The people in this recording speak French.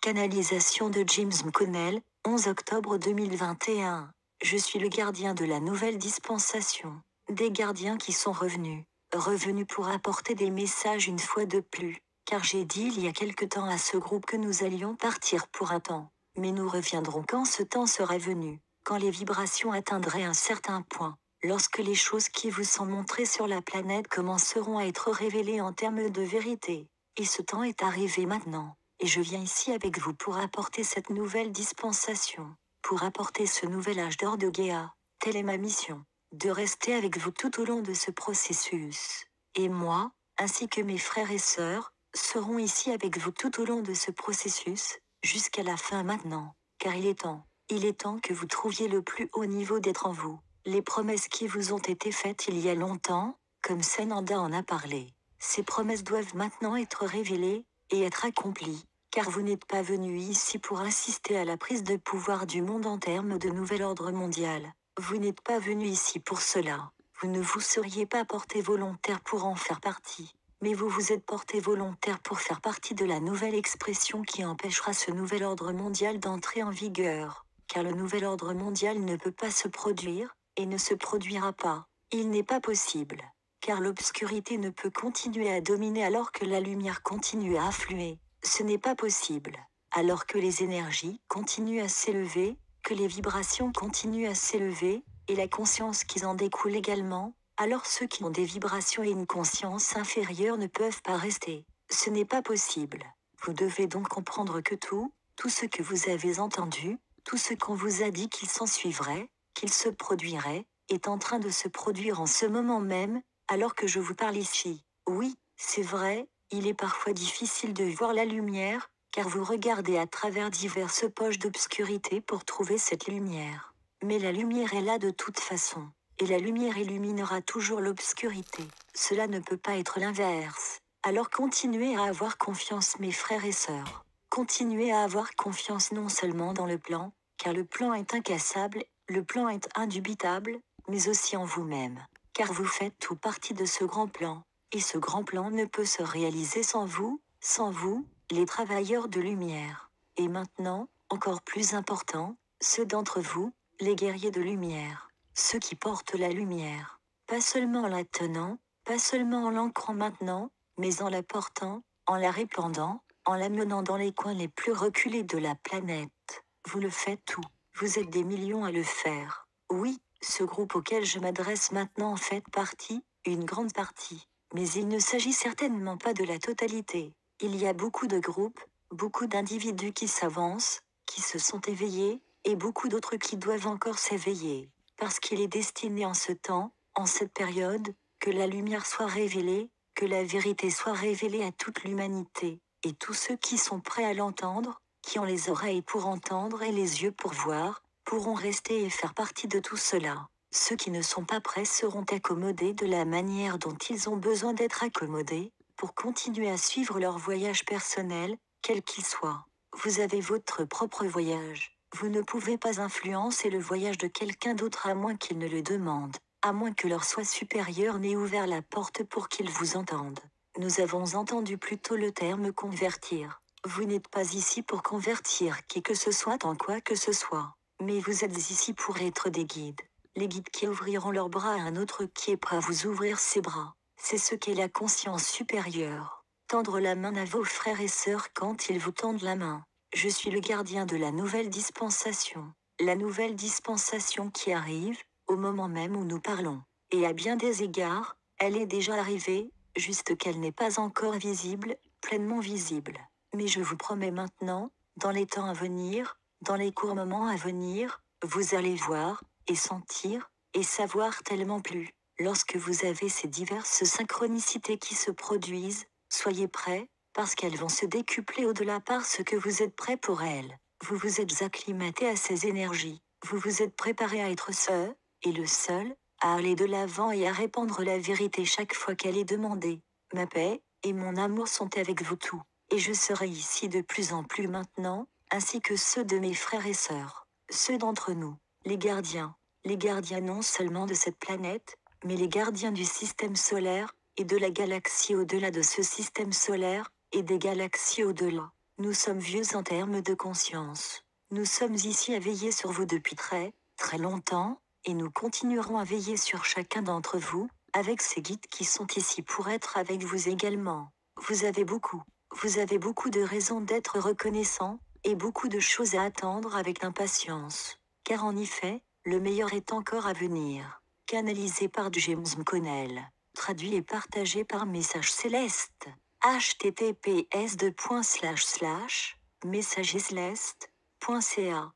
Canalisation de James McConnell, 11 octobre 2021. Je suis le gardien de la nouvelle dispensation. Des gardiens qui sont revenus pour apporter des messages une fois de plus. Car j'ai dit il y a quelque temps à ce groupe que nous allions partir pour un temps. Mais nous reviendrons quand ce temps sera venu, quand les vibrations atteindraient un certain point, lorsque les choses qui vous sont montrées sur la planète commenceront à être révélées en termes de vérité. Et ce temps est arrivé maintenant. Et je viens ici avec vous pour apporter cette nouvelle dispensation, pour apporter ce nouvel âge d'or de Géa. Telle est ma mission, de rester avec vous tout au long de ce processus. Et moi, ainsi que mes frères et sœurs, serons ici avec vous tout au long de ce processus, jusqu'à la fin maintenant, car il est temps que vous trouviez le plus haut niveau d'être en vous. Les promesses qui vous ont été faites il y a longtemps, comme Sananda en a parlé, ces promesses doivent maintenant être révélées, et être accomplies, car vous n'êtes pas venu ici pour assister à la prise de pouvoir du monde en termes de nouvel ordre mondial. Vous n'êtes pas venu ici pour cela. Vous ne vous seriez pas porté volontaire pour en faire partie. Mais vous vous êtes porté volontaire pour faire partie de la nouvelle expression qui empêchera ce nouvel ordre mondial d'entrer en vigueur. Car le nouvel ordre mondial ne peut pas se produire, et ne se produira pas. Il n'est pas possible. Car l'obscurité ne peut continuer à dominer alors que la lumière continue à affluer. Ce n'est pas possible. Alors que les énergies continuent à s'élever, que les vibrations continuent à s'élever, et la conscience qui en découle également, alors ceux qui ont des vibrations et une conscience inférieure ne peuvent pas rester. Ce n'est pas possible. Vous devez donc comprendre que tout ce que vous avez entendu, tout ce qu'on vous a dit qu'il s'en suivrait, qu'il se produirait, est en train de se produire en ce moment même, alors que je vous parle ici. Oui, c'est vrai, il est parfois difficile de voir la lumière, car vous regardez à travers diverses poches d'obscurité pour trouver cette lumière. Mais la lumière est là de toute façon. Et la lumière illuminera toujours l'obscurité. Cela ne peut pas être l'inverse. Alors continuez à avoir confiance mes frères et sœurs. Continuez à avoir confiance non seulement dans le plan, car le plan est incassable, le plan est indubitable, mais aussi en vous-même. Car vous faites tout partie de ce grand plan. Et ce grand plan ne peut se réaliser sans vous, les travailleurs de lumière. Et maintenant, encore plus important, ceux d'entre vous, les guerriers de lumière. Ceux qui portent la lumière, pas seulement en la tenant, pas seulement en l'ancrant maintenant, mais en la portant, en la répandant, en la menant dans les coins les plus reculés de la planète. Vous le faites tout. Vous êtes des millions à le faire. Oui, ce groupe auquel je m'adresse maintenant en fait partie, une grande partie. Mais il ne s'agit certainement pas de la totalité. Il y a beaucoup de groupes, beaucoup d'individus qui s'avancent, qui se sont éveillés, et beaucoup d'autres qui doivent encore s'éveiller. Parce qu'il est destiné en ce temps, en cette période, que la lumière soit révélée, que la vérité soit révélée à toute l'humanité, et tous ceux qui sont prêts à l'entendre, qui ont les oreilles pour entendre et les yeux pour voir, pourront rester et faire partie de tout cela. Ceux qui ne sont pas prêts seront accommodés de la manière dont ils ont besoin d'être accommodés, pour continuer à suivre leur voyage personnel, quel qu'il soit. Vous avez votre propre voyage. Vous ne pouvez pas influencer le voyage de quelqu'un d'autre à moins qu'il ne le demande, à moins que leur soi supérieur n'ait ouvert la porte pour qu'ils vous entendent. Nous avons entendu plutôt le terme convertir. Vous n'êtes pas ici pour convertir qui que ce soit en quoi que ce soit, mais vous êtes ici pour être des guides. Les guides qui ouvriront leurs bras à un autre qui est prêt à vous ouvrir ses bras. C'est ce qu'est la conscience supérieure. Tendre la main à vos frères et sœurs quand ils vous tendent la main. Je suis le gardien de la nouvelle dispensation. La nouvelle dispensation qui arrive, au moment même où nous parlons. Et à bien des égards, elle est déjà arrivée, juste qu'elle n'est pas encore visible, pleinement visible. Mais je vous promets maintenant, dans les temps à venir, dans les courts moments à venir, vous allez voir, et sentir, et savoir tellement plus. Lorsque vous avez ces diverses synchronicités qui se produisent, soyez prêts, parce qu'elles vont se décupler au-delà parce que vous êtes prêts pour elles. Vous vous êtes acclimatés à ces énergies. Vous vous êtes préparés à être seul, et le seul, à aller de l'avant et à répandre la vérité chaque fois qu'elle est demandée. Ma paix et mon amour sont avec vous tous. Et je serai ici de plus en plus maintenant, ainsi que ceux de mes frères et sœurs. Ceux d'entre nous, les gardiens non seulement de cette planète, mais les gardiens du système solaire, et de la galaxie au-delà de ce système solaire, et des galaxies au-delà. Nous sommes vieux en termes de conscience. Nous sommes ici à veiller sur vous depuis très, très longtemps, et nous continuerons à veiller sur chacun d'entre vous, avec ces guides qui sont ici pour être avec vous également. Vous avez beaucoup de raisons d'être reconnaissant, et beaucoup de choses à attendre avec impatience. Car en effet, le meilleur est encore à venir. Canalisé par James McConnell. Traduit et partagé par Message Céleste. https://messageslest.ca